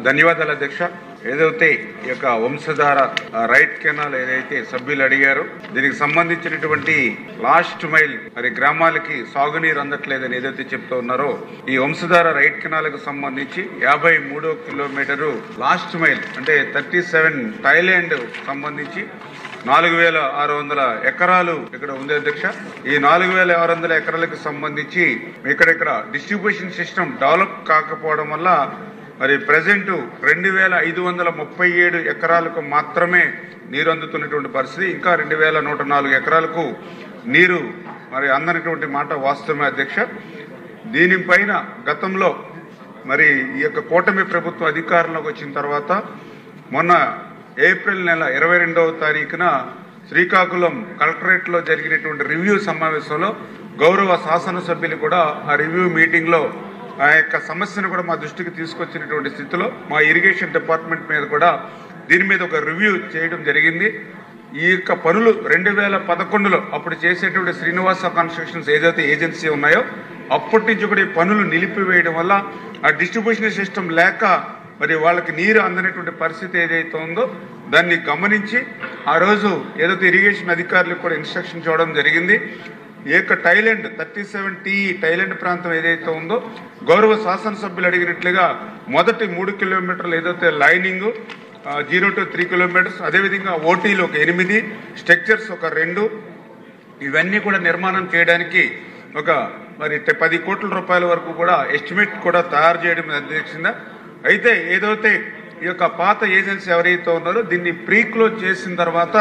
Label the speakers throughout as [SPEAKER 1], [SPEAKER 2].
[SPEAKER 1] ధన్యవాదాలు అధ్యక్ష. ఏదైతే ఈ యొక్క వంశధార రైట్ కెనాల్ ఏదైతే సభ్యులు అడిగారో దీనికి సంబంధించినటువంటి లాస్ట్ మైల్ మరి గ్రామాలకి సాగునీరు అందట్లేదని ఏదైతే చెప్తూ ఉన్నారో ఈ వంశధార రైట్ కెనాల్ కు సంబంధించి 53వ కిలోమీటరు లాస్ట్ మైల్ అంటే 37 థాయిలాండ్ సంబంధించి 4600 ఎకరాలు ఇక్కడ ఉంది అధ్యక్ష. ఈ 4600 ఎకరాలకు సంబంధించి ఇక్కడ డిస్ట్రిబ్యూషన్ సిస్టమ్ డెవలప్ కాకపోవడం వల్ల మరి ప్రెసెంట్ 2537 ఎకరాలకు మాత్రమే నీరు అందుతున్నటువంటి పరిస్థితి. ఇంకా 2104 ఎకరాలకు నీరు మరి అందనటువంటి మాట వాస్తవమే అధ్యక్ష. దీనిపైన గతంలో మరి ఈ యొక్క కూటమి ప్రభుత్వం అధికారంలోకి వచ్చిన తర్వాత మొన్న ఏప్రిల్ నెల 22వ తారీఖున శ్రీకాకుళం కలెక్టరేట్ లో జరిగినటువంటి రివ్యూ సమావేశంలో గౌరవ శాసనసభ్యులు కూడా ఆ రివ్యూ మీటింగ్ లో ఆ యొక్క సమస్యను కూడా మా దృష్టికి తీసుకొచ్చినటువంటి స్థితిలో మా ఇరిగేషన్ డిపార్ట్మెంట్ మీద కూడా దీని మీద ఒక రివ్యూ చేయడం జరిగింది. ఈ యొక్క పనులు 2011లో అప్పుడు చేసేటువంటి శ్రీనివాస కన్స్ట్రక్షన్స్ ఏదైతే ఏజెన్సీ ఉన్నాయో అప్పటి నుంచి కూడా ఈ పనులు నిలిపివేయడం వల్ల ఆ డిస్ట్రిబ్యూషన్ సిస్టమ్ లేక మరి వాళ్ళకి నీరు అందనటువంటి పరిస్థితి ఏదైతే ఉందో దాన్ని గమనించి ఆ రోజు ఏదైతే ఇరిగేషన్ అధికారులకు కూడా ఇన్స్ట్రక్షన్ చేయడం జరిగింది. ఈ యొక్క థాయిలాండ్ 37T థాయిలాండ్ ప్రాంతం ఏదైతే ఉందో గౌరవ శాసనసభ్యులు అడిగినట్లుగా మొదటి 3 కిలోమీటర్లు ఏదైతే లైనింగ్ 0 to 3 కిలోమీటర్స్, అదేవిధంగా ఓటీలు ఒక 8, స్ట్రక్చర్స్ ఒక 2 ఇవన్నీ కూడా నిర్మాణం చేయడానికి ఒక మరి 10 కోట్ల రూపాయల వరకు కూడా ఎస్టిమేట్ కూడా తయారు చేయడం అధ్యక్షంగా. అయితే ఏదైతే ఈ యొక్క పాత ఏజెన్సీ ఎవరైతే ఉన్నారో దీన్ని ప్రీ క్లోజ్ చేసిన తర్వాత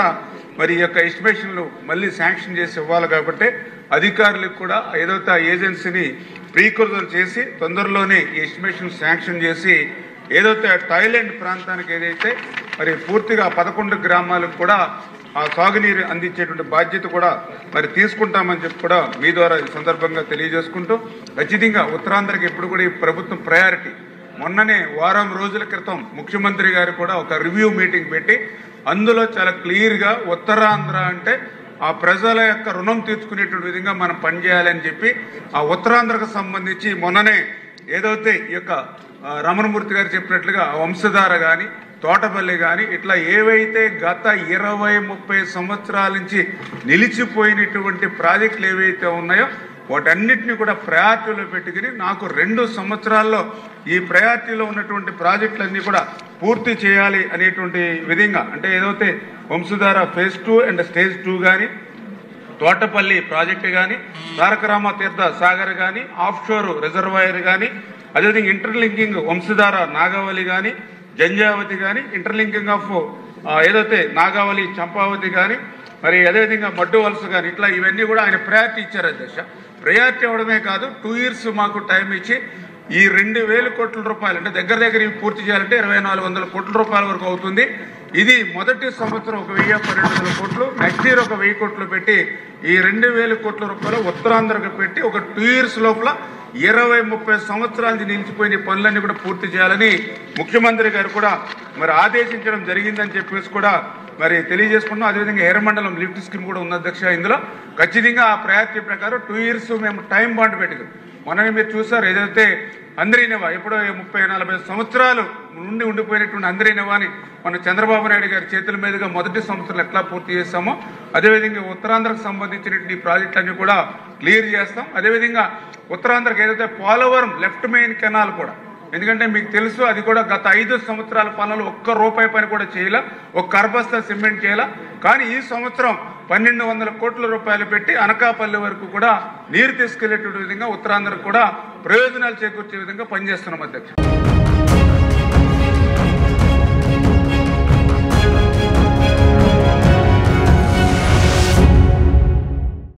[SPEAKER 1] మరి ఈ యొక్క ఎస్టిమేషన్లు మళ్ళీ శాంక్షన్ చేసి ఇవ్వాలి కాబట్టి అధికారులకు కూడా ఏదైతే ఆ ఏజెన్సీని ప్రీ క్లోజ్ చేసి తొందరలోనే ఈ ఎస్టిమేషన్ శాంక్షన్ చేసి ఏదైతే థాయిలాండ్ ప్రాంతానికి ఏదైతే మరి పూర్తిగా 11 గ్రామాలకు కూడా ఆ సాగునీరు అందించేటువంటి బాధ్యత కూడా మరి తీసుకుంటామని చెప్పి కూడా మీ ద్వారా ఈ సందర్భంగా తెలియజేసుకుంటూ ఖచ్చితంగా ఉత్తరాంధ్రకి ఎప్పుడు కూడా ఈ ప్రభుత్వం ప్రయారిటీ. మొన్ననే వారం రోజుల క్రితం ముఖ్యమంత్రి గారు కూడా ఒక రివ్యూ మీటింగ్ పెట్టి అందులో చాలా క్లియర్గా ఉత్తరాంధ్ర అంటే ఆ ప్రజల యొక్క రుణం తీర్చుకునేటువంటి విధంగా మనం పనిచేయాలని చెప్పి ఆ ఉత్తరాంధ్రకు సంబంధించి మొన్ననే ఏదైతే ఈ యొక్క రమణమూర్తి గారు చెప్పినట్లుగా వంశధార కానీ తోటపల్లి కానీ ఇట్లా ఏవైతే గత 20-30 సంవత్సరాల నుంచి నిలిచిపోయినటువంటి ప్రాజెక్టులు ఏవైతే ఉన్నాయో వాటన్నిటిని కూడా ప్రయారిటీలో పెట్టుకుని నాకు 2 సంవత్సరాల్లో ఈ ప్రయారిటీలో ఉన్నటువంటి ప్రాజెక్టులన్నీ కూడా పూర్తి చేయాలి అనేటువంటి విధంగా అంటే ఏదైతే వంశధార ఫేజ్ 2 అండ్ స్టేజ్ 2 కానీ తోటపల్లి ప్రాజెక్టు కానీ తారకరామ తీర్థ సాగర్ కానీ ఆఫ్షోర్ రిజర్వాయర్ కానీ అదేవిధంగా ఇంటర్లింకింగ్ వంశధార నాగావళి కానీ జంజావతి కానీ ఇంటర్లింకింగ్ ఆఫ్ ఏదైతే నాగావళి చంపావతి కానీ మరి అదేవిధంగా మడ్డు వలస కానీ ఇట్లా ఇవన్నీ కూడా ఆయన ప్రయారిటీ ఇచ్చారు అధ్యక్ష. ప్రయారిటీ అవడమే కాదు 2 years మాకు టైం ఇచ్చి ఈ 2000 కోట్ల రూపాయలు అంటే దగ్గర ఇవి పూర్తి చేయాలంటే 2400 కోట్ల రూపాయల వరకు అవుతుంది. ఇది మొదటి సంవత్సరం 1000-1200 కోట్లు, నెక్స్ట్ ఇయర్ 1000 కోట్లు పెట్టి ఈ 2000 కోట్ల రూపాయలు ఉత్తరాంధ్రకు పెట్టి ఒక 2 years లోపల 20-30 సంవత్సరాల నుంచి నిలిచిపోయిన పనులన్నీ కూడా పూర్తి చేయాలని ముఖ్యమంత్రి గారు కూడా మరి ఆదేశించడం జరిగిందని చెప్పేసి కూడా మరి తెలియజేసుకున్నాం. అదేవిధంగా ఎర్రమండలం లిఫ్ట్ స్కీమ్ కూడా ఉంది అధ్యక్ష. ఇందులో ఖచ్చితంగా ఆ ప్రయారిటీ ప్రకారం 2 years మేము టైం బాండ్ పెట్టుకున్నాం. మొన్న మీరు చూసారు ఏదైతే అంద్రీనెవా ఎప్పుడో 30-40 సంవత్సరాలు నుండి ఉండిపోయినటువంటి అంద్రీనెవాని మన చంద్రబాబు నాయుడు గారి చేతుల మీదుగా మొదటి సంవత్సరాలు ఎట్లా పూర్తి చేస్తామో అదేవిధంగా ఉత్తరాంధ్రకు సంబంధించినటువంటి ప్రాజెక్టులన్నీ కూడా క్లియర్ చేస్తాం. అదేవిధంగా ఉత్తరాంధ్రకు ఏదైతే పోలవరం లెఫ్ట్ మెయిన్ కెనాల్ కూడా, ఎందుకంటే మీకు తెలుసు అది కూడా గత 5 సంవత్సరాల పనులు ₹1 పని కూడా చేయాల, ఒక కర్బస్తా సిమెంట్ చేయాల. కానీ ఈ సంవత్సరం 1200 కోట్ల రూపాయలు పెట్టి అనకాపల్లి వరకు కూడా నీరు తీసుకెళ్లేటువంటి విధంగా ఉత్తరాంధ్రకు కూడా ప్రయోజనాలు చేకూర్చే విధంగా పనిచేస్తున్నాం అధ్యక్ష.